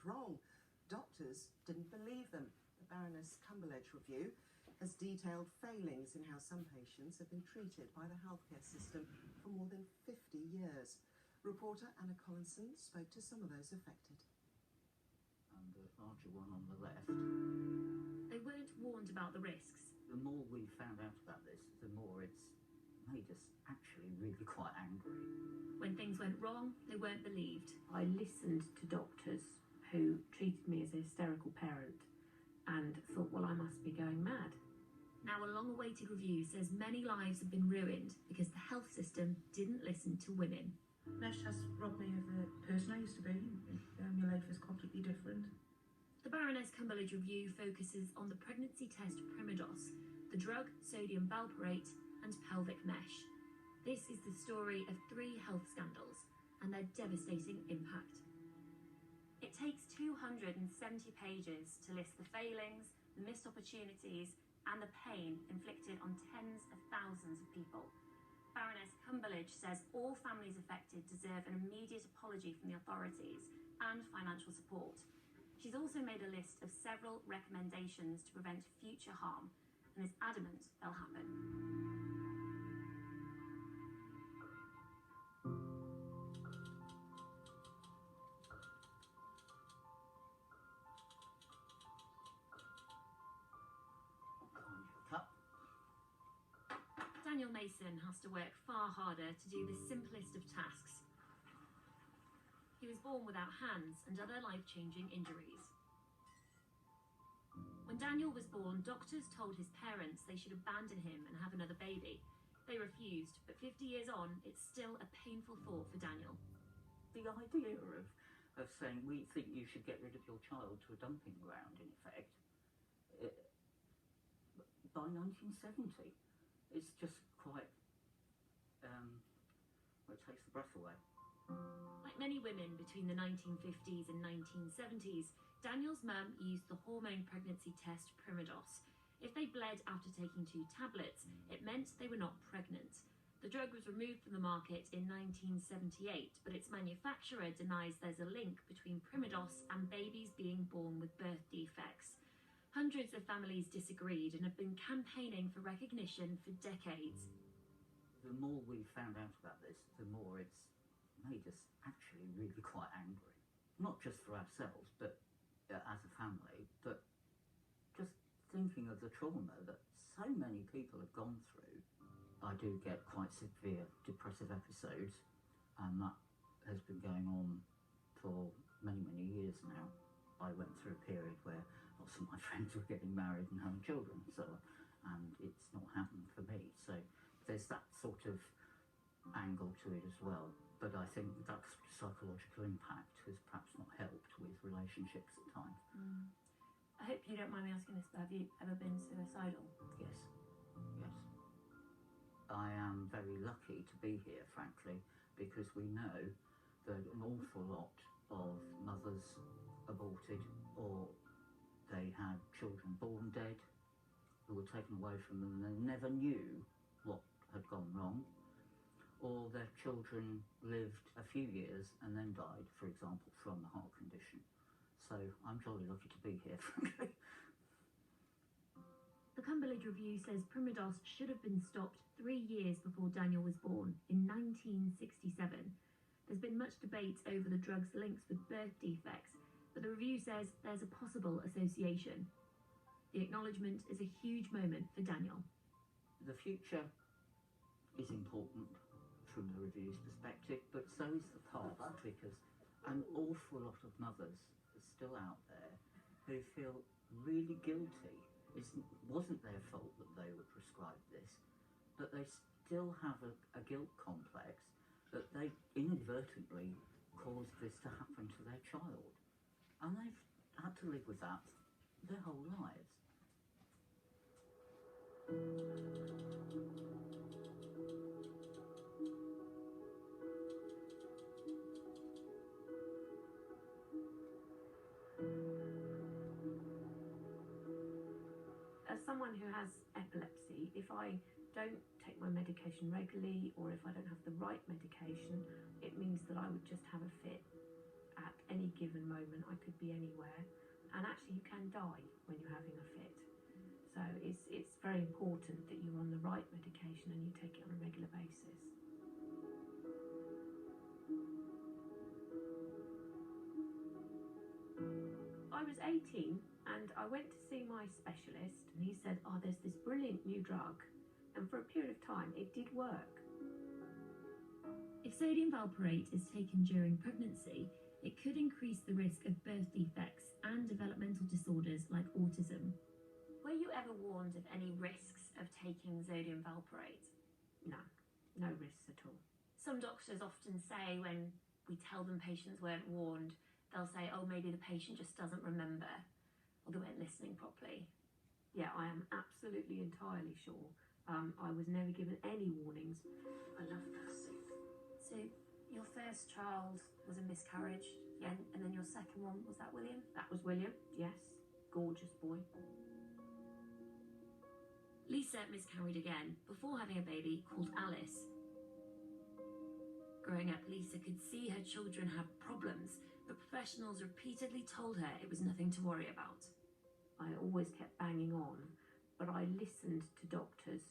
wrong. Doctors didn't believe them. The Baroness Cumberlege review has detailed failings in how some patients have been treated by the healthcare system for more than 50 years. Reporter Anna Collinson spoke to some of those affected. And the larger one on the left. They weren't warned about the risks. The more we found out about this, the more it's made us actually really quite angry. When things went wrong, they weren't believed. I listened to doctors who treated me as a hysterical parent and thought, well, I must be going mad. Now a long-awaited review says many lives have been ruined because the health system didn't listen to women. Mesh has robbed me of the person I used to be. My life is completely different. The Baroness Cumberlege review focuses on the pregnancy test Primodos, the drug sodium valproate, and pelvic mesh. This is the story of 3 health scandals and their devastating impact. It takes 270 pages to list the failings, the missed opportunities, and the pain inflicted on tens of thousands of people. Baroness Cumberlege says all families affected deserve an immediate apology from the authorities and financial support. She's also made a list of several recommendations to prevent future harm and is adamant they'll happen. Daniel Mason has to work far harder to do the simplest of tasks. He was born without hands and other life-changing injuries. When Daniel was born, doctors told his parents they should abandon him and have another baby. They refused, but 50 years on, it's still a painful thought for Daniel. The idea of saying we think you should get rid of your child to a dumping ground, in effect, by 1970, it's just quite, it takes the breath away. Like many women between the 1950s and 1970s, Daniel's mum used the hormone pregnancy test Primodos. If they bled after taking 2 tablets, it meant they were not pregnant. The drug was removed from the market in 1978, but its manufacturer denies there's a link between Primodos and babies being born with birth defects. Hundreds of families disagreed and have been campaigning for recognition for decades. The more we found out about this, the more it's made us actually really quite angry. Not just for ourselves, but as a family, but just thinking of the trauma that so many people have gone through. I do get quite severe depressive episodes, and that has been going on for many, many years now. I went through a period where lots of my friends were getting married and having children, so, and it's not happened for me. So there's that sort of angle to it as well. But I think that psychological impact has perhaps not helped with relationships at times. I hope you don't mind me asking this, but have you ever been suicidal? Yes, yes. I am very lucky to be here, frankly, because we know that an awful lot of mothers aborted, or they had children born dead who were taken away from them and they never knew what had gone wrong, or their children lived a few years and then died, for example, from a heart condition. So I'm jolly lucky to be here, frankly. The Cumberlege review says Primodos should have been stopped 3 years before Daniel was born, in 1967. There's been much debate over the drug's links with birth defects, but the review says there's a possible association. The acknowledgement is a huge moment for Daniel. The future is important from the review's perspective, but so is the past, because an awful lot of mothers are still out there who feel really guilty. It wasn't their fault that they were prescribed this, but they still have a guilt complex that they inadvertently caused this to happen to their child. And they've had to live with that their whole lives. As someone who has epilepsy, if I don't take my medication regularly, or if I don't have the right medication, it means that I would just have a fit at any given moment I could be anywhere, and actually you can die when you're having a fit. So it's very important that you're on the right medication and you take it on a regular basis. I was 18 and I went to see my specialist, and he said, oh, there's this brilliant new drug, and for a period of time it did work. If sodium valproate is taken during pregnancy, it could increase the risk of birth defects and developmental disorders like autism. Were you ever warned of any risks of taking sodium valproate? No risks at all. Some doctors often say, when we tell them patients weren't warned, they'll say, oh, maybe the patient just doesn't remember, or they weren't listening properly. Yeah, I am absolutely entirely sure. I was never given any warnings. I love that soup. So your first child was a miscarriage, Yeah. and then your second one, was that William? That was William, yes. Gorgeous boy. Lisa miscarried again before having a baby called Alice. Growing up, Lisa could see her children have problems, but professionals repeatedly told her it was nothing to worry about. I always kept banging on, but I listened to doctors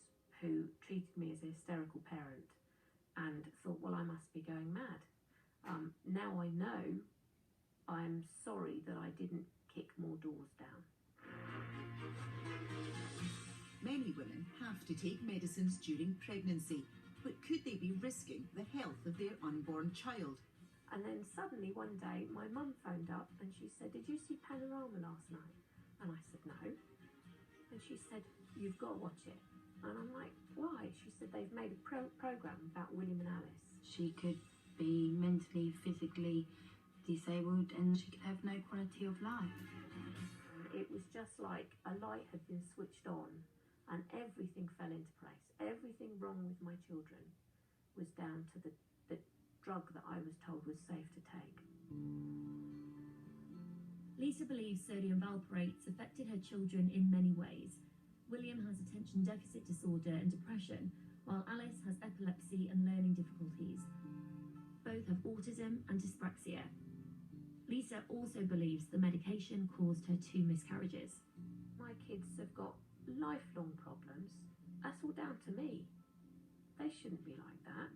who treated me as a hysterical parent and thought, well, I must be going mad. Now I know, I'm sorry that I didn't kick more doors down. Many women have to take medicines during pregnancy, but could they be risking the health of their unborn child? And then suddenly one day my mum phoned up and she said, did you see Panorama last night? And I said, no. And she said, you've got to watch it. And I'm like, why? She said, they've made a programme about William and Alice. She could be mentally, physically disabled, and she could have no quality of life. It was just like a light had been switched on and everything fell into place. Everything wrong with my children was down to the drug that I was told was safe to take. Lisa believes sodium valproate affected her children in many ways. William has attention deficit disorder and depression, while Alice has epilepsy and learning difficulties. Both have autism and dyspraxia. Lisa also believes the medication caused her 2 miscarriages. My kids have got lifelong problems. That's all down to me. They shouldn't be like that.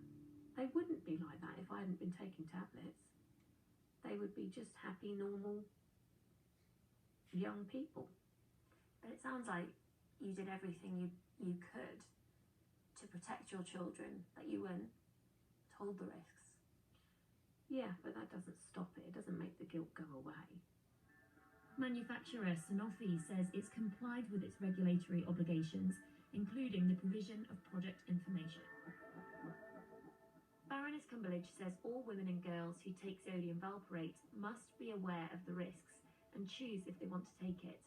They wouldn't be like that if I hadn't been taking tablets. They would be just happy, normal, young people. But it sounds like you did everything you could to protect your children, that you weren't told the risks. Yeah, but that doesn't stop it. It doesn't make the guilt go away. Manufacturer Sanofi says it's complied with its regulatory obligations, including the provision of product information. Baroness Cumberlege says all women and girls who take sodium valproate must be aware of the risks and choose if they want to take it.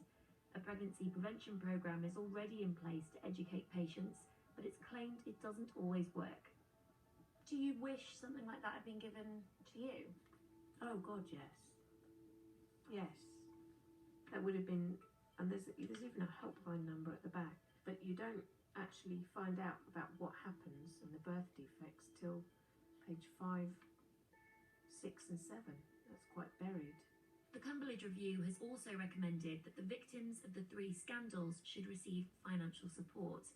A pregnancy prevention programme is already in place to educate patients, but it's claimed it doesn't always work. Do you wish something like that had been given to you? Oh God, yes. Yes. That would have been, and there's even a helpline number at the back, but you don't actually find out about what happens and the birth defects till page 5, 6 and 7. That's quite buried. The Cumberlege Review has also recommended that the victims of the 3 scandals should receive financial support,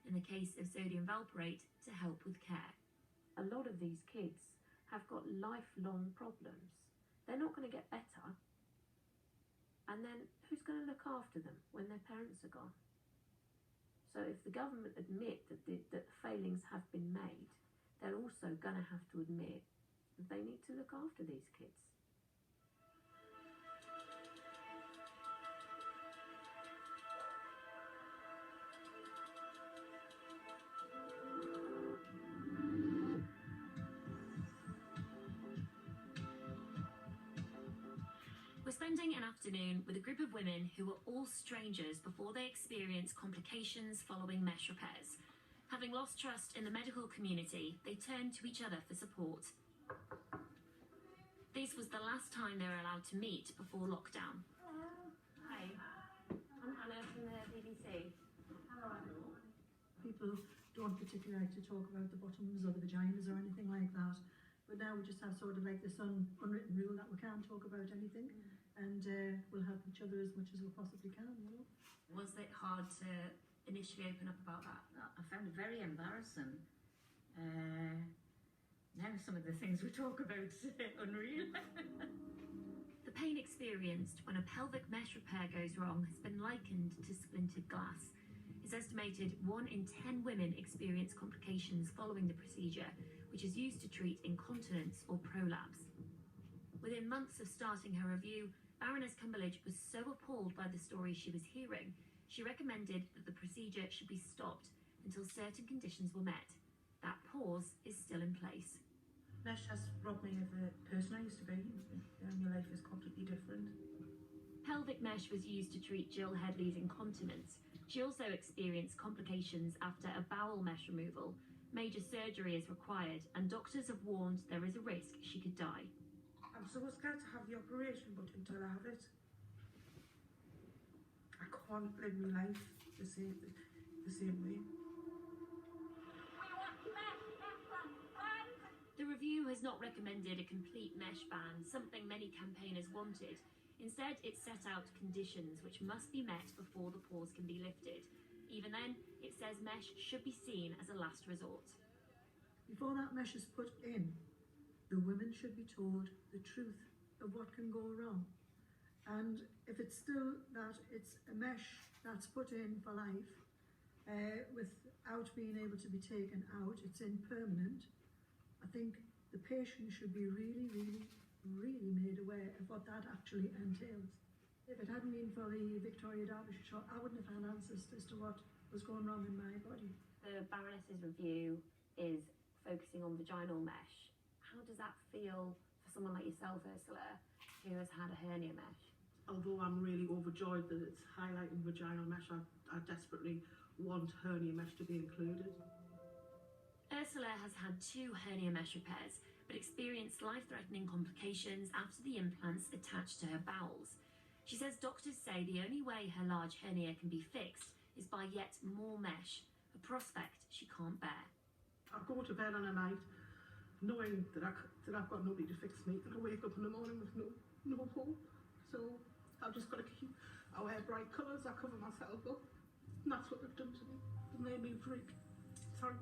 in the case of sodium valproate, to help with care. A lot of these kids have got lifelong problems. They're not going to get better. And then who's going to look after them when their parents are gone? So if the government admit that failings have been made, they're also going to have to admit that they need to look after these kids. We're spending an afternoon with a group of women who were all strangers before they experienced complications following mesh repairs. Having lost trust in the medical community, they turned to each other for support. This was the last time they were allowed to meet before lockdown. Hi, I'm Anna from the BBC. People don't particularly like to talk about the bottoms or the vaginas or anything like that. But now we just have sort of like this unwritten rule that we can't talk about anything, and we'll help each other as much as we possibly can, you know. Was it hard to initially open up about that? I found it very embarrassing. Now some of the things we talk about unreal. The pain experienced when a pelvic mesh repair goes wrong has been likened to splintered glass. It's estimated 1 in 10 women experience complications following the procedure, which is used to treat incontinence or prolapse. Within months of starting her review, Baroness Cumberlege was so appalled by the stories she was hearing, she recommended that the procedure should be stopped until certain conditions were met. That pause is still in place. Mesh has robbed me of the person I used to be. My life is completely different. Pelvic mesh was used to treat Jill Headley's incontinence. She also experienced complications after a bowel mesh removal. Major surgery is required, and doctors have warned there is a risk she could die. I'm so scared to have the operation, but until I have it, I can't live my life the same way. The review has not recommended a complete mesh ban, something many campaigners wanted. Instead, it set out conditions which must be met before the pause can be lifted. Even then, it says mesh should be seen as a last resort. Before that mesh is put in, the women should be told the truth of what can go wrong. And if it's still that it's a mesh that's put in for life, without being able to be taken out, it's in permanent, I think the patient should be really, really, really made aware of what that actually entails. If it hadn't been for the Victoria Derbyshire show, I wouldn't have had answers as to what was going wrong in my body. The Baroness's review is focusing on vaginal mesh. How does that feel for someone like yourself, Ursula, who has had a hernia mesh? Although I'm really overjoyed that it's highlighting vaginal mesh, I desperately want hernia mesh to be included. Ursula has had 2 hernia mesh repairs, but experienced life-threatening complications after the implants attached to her bowels. She says doctors say the only way her large hernia can be fixed is by yet more mesh, a prospect she can't bear. I go to bed on a night knowing that I've got nobody to fix me, and I wake up in the morning with no hope. So I've just got to I wear bright colours, I cover myself up, and that's what they've done to me. They made me freak. Sorry.